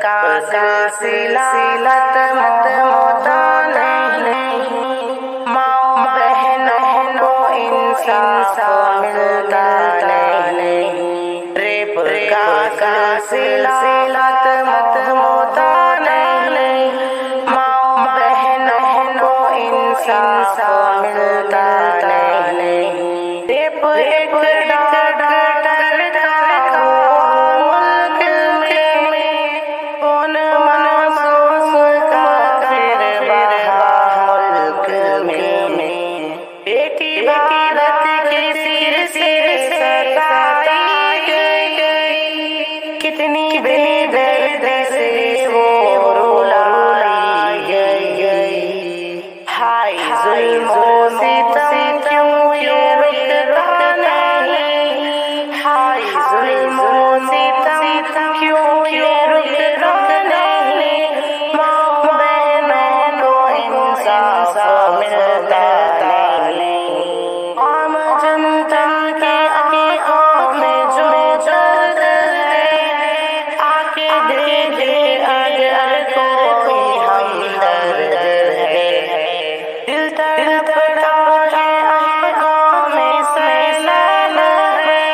کا سلسلت موتا نہیں، ماں بہنوں کو انصاف ملتا نہیں، ریپ کا سلسلت موتا نہیں، ماں بہنوں کو انصاف ملتا نہیں، ریپ ایک ڈاکٹر کا ملک میں، کون معصوم کا پھر بہا ملک میں، بیٹی بھارت کے سر سے ستائی گئی، کتنی بے درد سے وہ رلائی گئی، ہائے ظلم و ستم کیوں یہ رکتا نہیں، ہائے ظلم و ستم کیوں یہ رکتا نہیں، ماں بہنوں کو انصاف ملتا نہیں، عام جنتا کے آنکھوں میں جو درد ہے، آ کے دیکھے اگر کوئی ہمدرد ہے، دل تڑپ رہا ہے آنکھوں میں سیلاب ہے،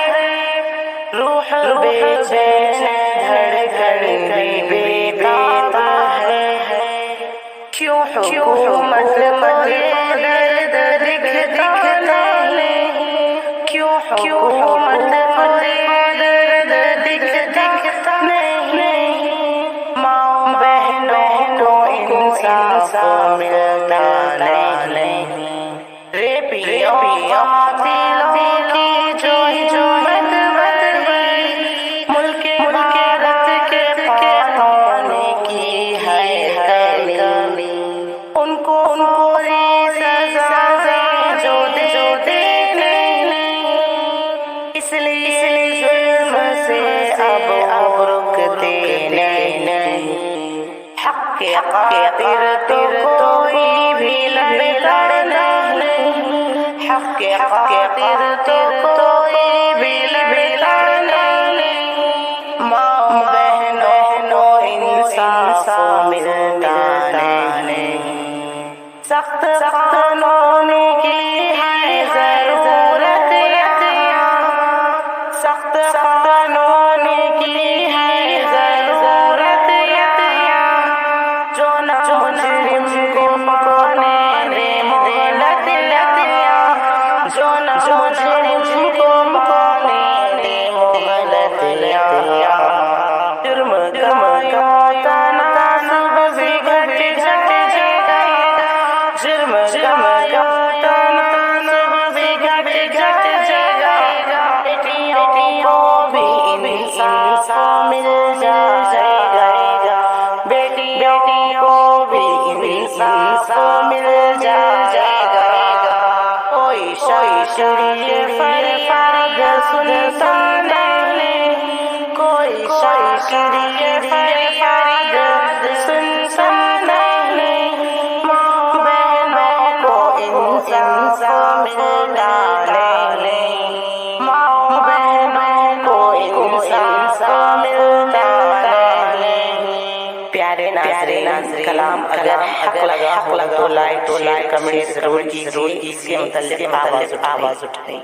روح بے چین دھڑکن بھی بےتاب ہے، کیوں حکومت درد دکھتا نہیں، کیوں حکومت درد دکھتا نہیں، ماں بہنوں کو انصاف ملتا نہیں، ریپیوں قاتلوں کی جو ہمت بڑھی، ملک بھارت کے قانون کی ہے کمی، ان کو پوری سزا دیں جو دیتے نہیں، اس لیے ظلم سے اب رکتے نہیں، حق کے خاطر تو کوئی بھی لڑتا نہیں، حق کے خاطر تو کوئی بھی لڑتا نہیں، ماں بہنوں کو انصاف ملتا نہیں، سخت قانون کی ہے ضرورت یہاں، سخت قانون کی ہے ضرورت یہاں، جو نہ مجرم کو پانے دے مہلت یہاں، جو نہ مجرم کو پانے دے مہلت یہاں، جرم کا تناسب بھی گھٹ جائے گا، جرم کا تناسب بھی گھٹ جائے گا، بیٹیوں کو بھی انصاف مل جائے گا، بیٹیوں کو بھی انصاف مل جائے گا، کوئی شاعری فریاد سنتا نہیں، کوئی شاعری فریاد سنتا نہیں، ماں بہنوں کو انصاف ملتا نہیں، ماں بہنوں کو انصاف ملتا نہیں، پیارے ناظرین کلام اگر حق لگا ہو تو لائک کمنٹ ضرور کیجیے، اس کے متعلق آواز اٹھائیں۔